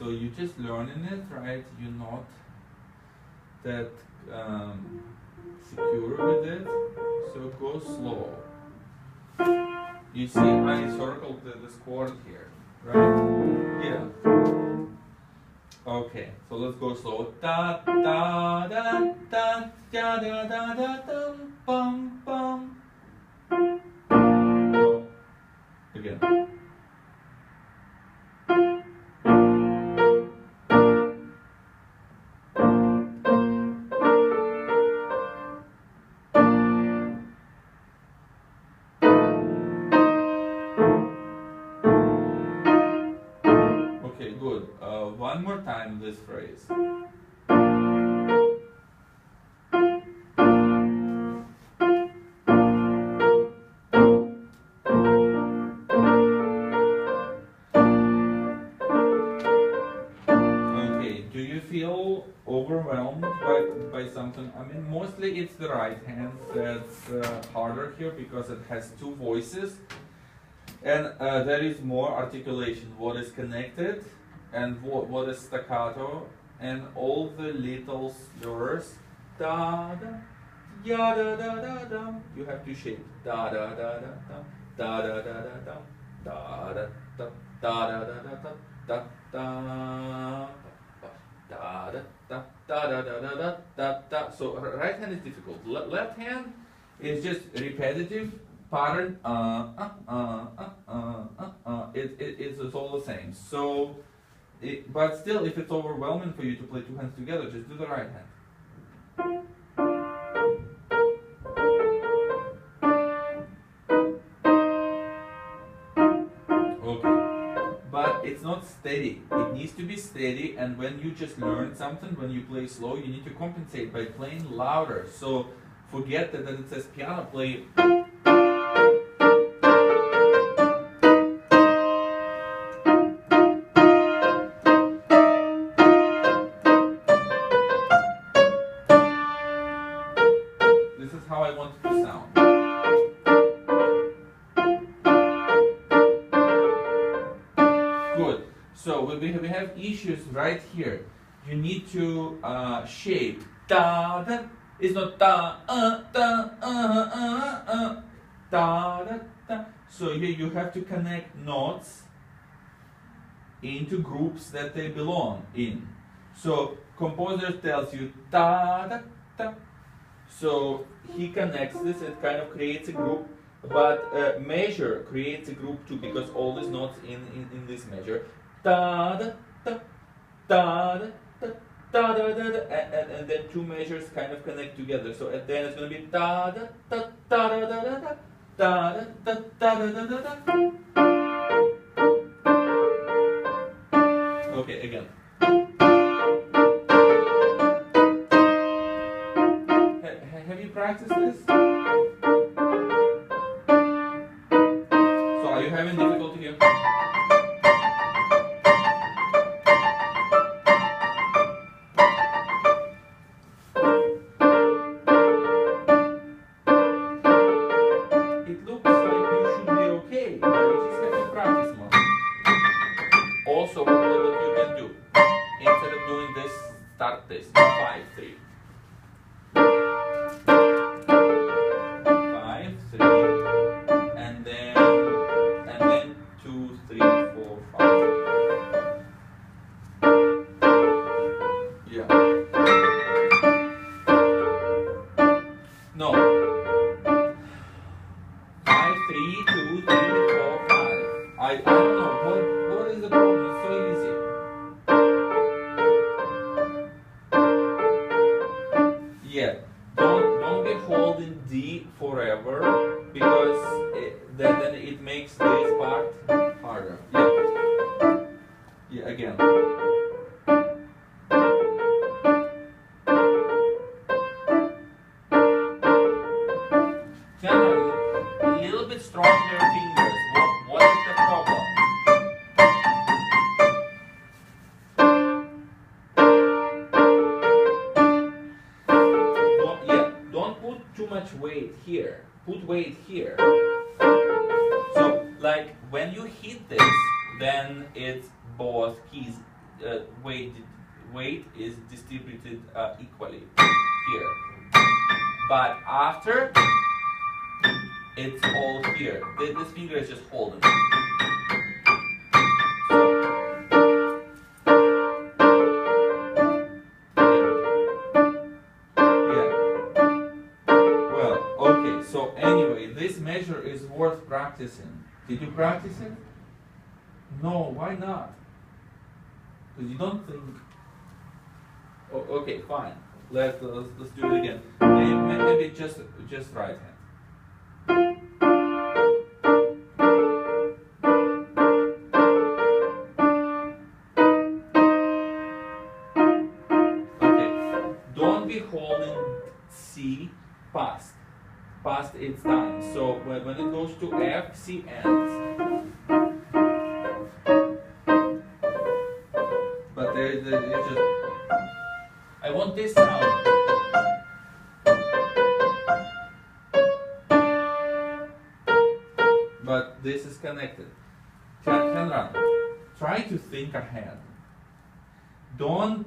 So you just learning it, right? You're not that secure with it. So go slow. You see, I circled this chord here, right? Yeah. Okay, so let's go slow. Da da da da da da da da dum bum bum. Again. Okay, good. One more time this phrase. Okay, do you feel overwhelmed by something? I mean, mostly it's the right hand that's harder here because it has two voices. And there is more articulation, what is connected and what is staccato, and all the little slurs, da da, ya da da da da, you have to shape, da da da da da, da da da da da, da da da da da, da da da da, da da da da da da da da. So right hand is difficult. Left hand is just repetitive pattern. It's all the same. So, but still, if it's overwhelming for you to play two hands together, just do the right hand. Okay, but it's not steady. It needs to be steady, and when you just learn something, when you play slow, you need to compensate by playing louder. So forget that it says piano, play. This is how I want it to sound. Good. So we have issues right here. You need to shape. Da da. It's not da da da da. So here you have to connect notes into groups that they belong in. So composer tells you da da da. So he connects this, it kind of creates a group, but measure creates a group too, because all these notes in this measure, da da da da da da da da da, and then two measures kind of connect together. So at the end it's going to be da da da da da da da da da da da da da. Okay, again. Have you practiced this? So are you having difficulty here? It looks like you should be okay, but you just have to practice more. Also, what you can do, instead of doing this, start this, 5, 3. 5, 3, and then 2, 3, 4, 5. Yeah. No. 5, 3, 2, 3, 4, 5. I don't know what is the problem. It's so easy. Yeah. Don't be holding D forever, because then it makes this part harder. Yeah. Yeah, again. Now, a little bit stronger fingers. What is the problem? Don't put too much weight here. Put weight here. So, like when you hit this, then it's both keys weight is distributed equally here. But after, it's all here. This finger is just holding. So anyway, this measure is worth practicing. Did you practice it? No, why not? Because you don't think. Oh, okay, fine. Let's do it again. Maybe just right hand. Okay, don't be holding C past its time. So when it goes to F, C ends. But there's just, I want this sound. But this is connected. Chandran, try to think ahead. Don't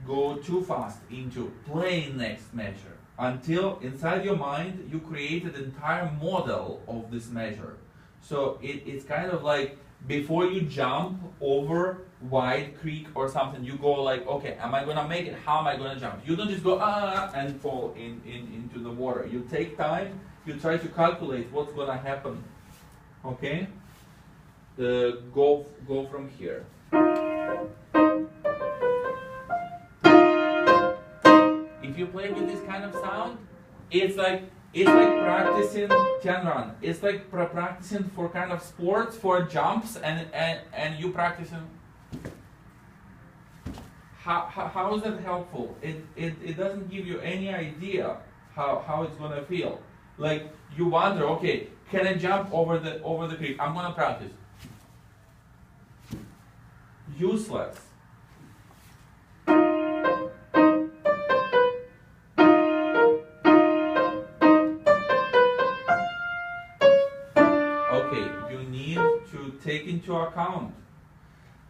go too fast into playing next measure until inside your mind you created an entire model of this measure. So it's kind of like before you jump over wide creek or something, you go like, okay, am I gonna make it? How am I gonna jump? You don't just go and fall into the water. You take time, you try to calculate what's gonna happen. Okay? Go from here. If you play with this kind of sound, it's like practicing Tianran. It's like practicing for kind of sports, for jumps, and you practicing. How is that helpful? It doesn't give you any idea how it's gonna feel. Like you wonder, okay, can I jump over the creek? I'm gonna practice. Useless. Okay, you need to take into account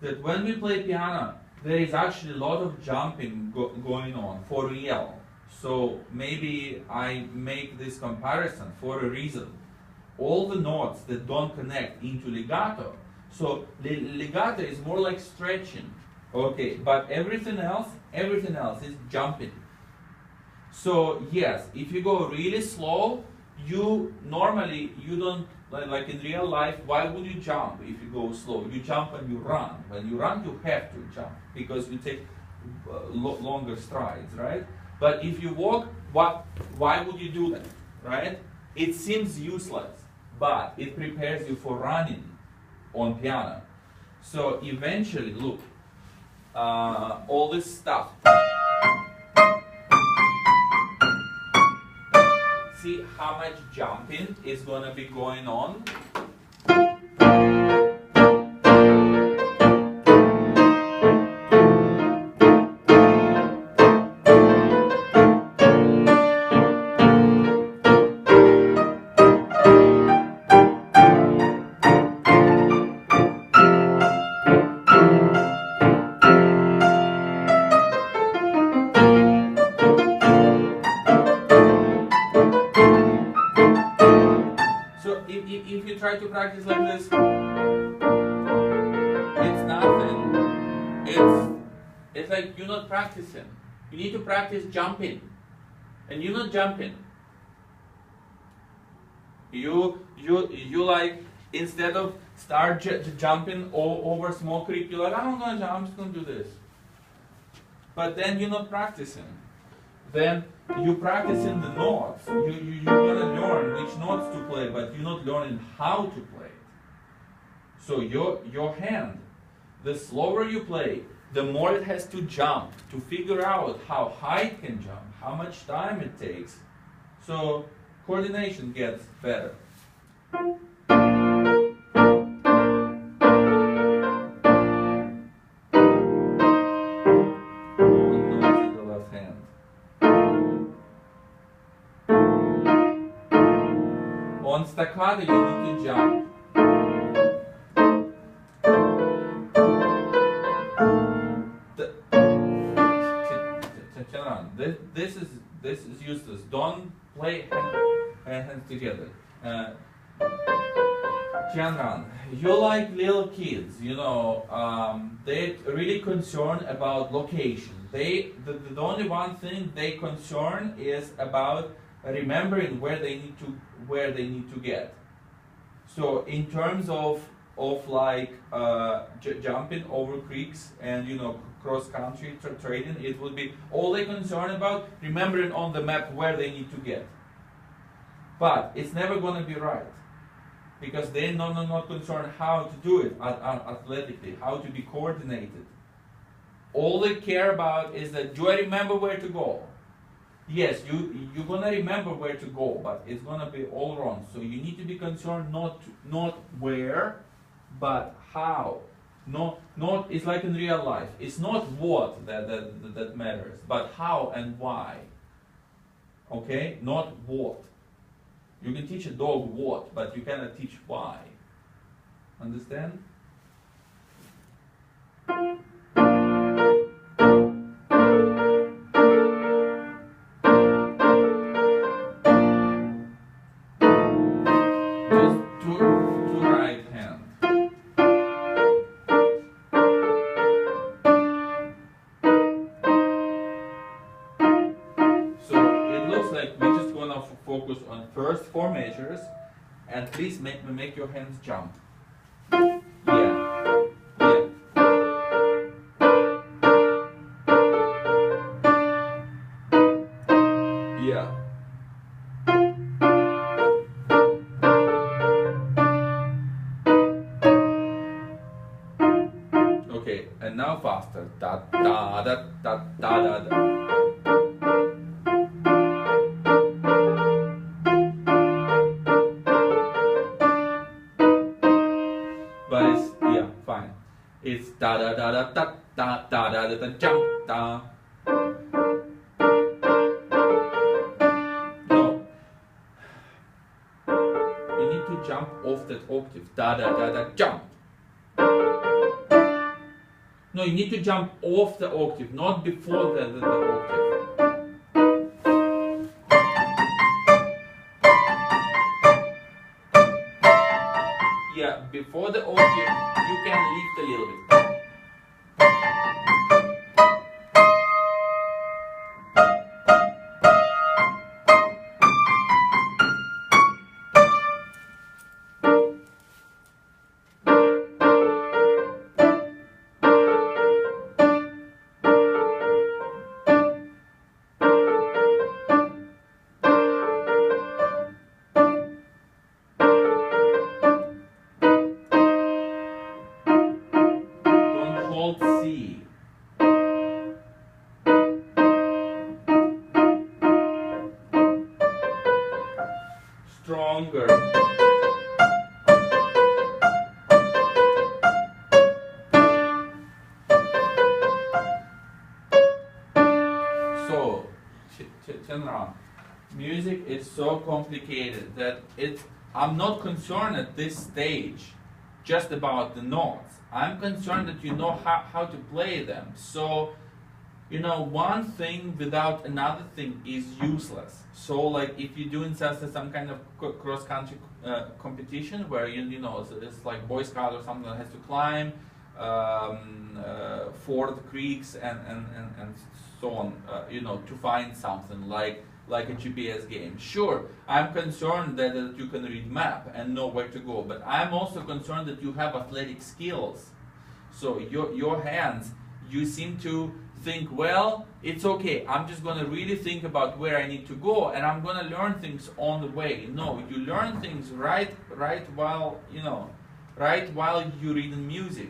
that when we play piano, there is actually a lot of jumping going on for real. So maybe I make this comparison for a reason. All the notes that don't connect into legato, so the legato is more like stretching, okay, but everything else is jumping. So yes, if you go really slow, you don't, like in real life, why would you jump if you go slow? You jump when you run. When you run, you have to jump because you take longer strides, right? But if you walk, why would you do that, right? It seems useless, but it prepares you for running on piano. So eventually, look, all this stuff. See how much jumping is going to be going on? If you try to practice like this, it's nothing. It's like you're not practicing. You need to practice jumping, and you're not jumping. You like, instead of start jumping over small creek, you're like, I'm gonna jump. I'm just gonna do this. But then you're not practicing. Then you practicing the notes. You're gonna learn which notes to play, but you're not learning how to play it. So your hand, the slower you play, the more it has to jump to figure out how high it can jump, how much time it takes. So coordination gets better. On staccato, you need to jump. useless. Don't play hands together. Tianran, you like little kids, you know, they're really concerned about location. The only one thing they concern is about remembering where they need to get. So in terms of like jumping over creeks and, you know, cross country trading, it would be all they concern about remembering on the map where they need to get. But it's never going to be right, because they're not concerned how to do it athletically, how to be coordinated. All they care about is that, do I remember where to go? Yes, you're gonna remember where to go, but it's gonna be all wrong. So you need to be concerned not where, but how. Not it's like in real life. It's not what that matters, but how and why. Okay, not what. You can teach a dog what, but you cannot teach why. Understand? Just two right hand. So it looks like we're just gonna focus on first 4 measures, and please make your hands jump. Yeah. Yeah. Okay, and now faster. Da da da da da da. But it's, yeah, fine. It's da da da da da da da da da jump da. No. You need to jump off that octave. Da da da da jump. No, you need to jump off the octave, not before the octave. Yeah, before the octave, you can lift a little bit. Hold C. Stronger. So, Chandra, music is so complicated that I'm not concerned at this stage just about the notes. I'm concerned that you know how to play them. So, you know, one thing without another thing is useless. So, like if you're doing some kind of cross-country competition where you know it's like Boy Scout or something that has to climb ford creeks and so on, you know, to find something like a GPS game. Sure, I'm concerned that you can read map and know where to go, but I'm also concerned that you have athletic skills. So your hands, you seem to think, well, it's okay, I'm just going to really think about where I need to go, and I'm going to learn things on the way. No, you learn things right while you're reading music.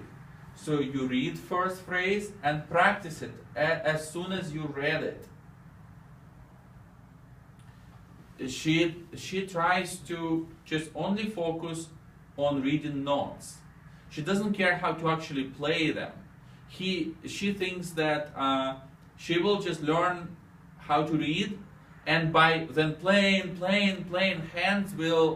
So you read first phrase and practice it as soon as you read it. She tries to just only focus on reading notes. She doesn't care how to actually play them. She thinks that she will just learn how to read, and by then playing, hands will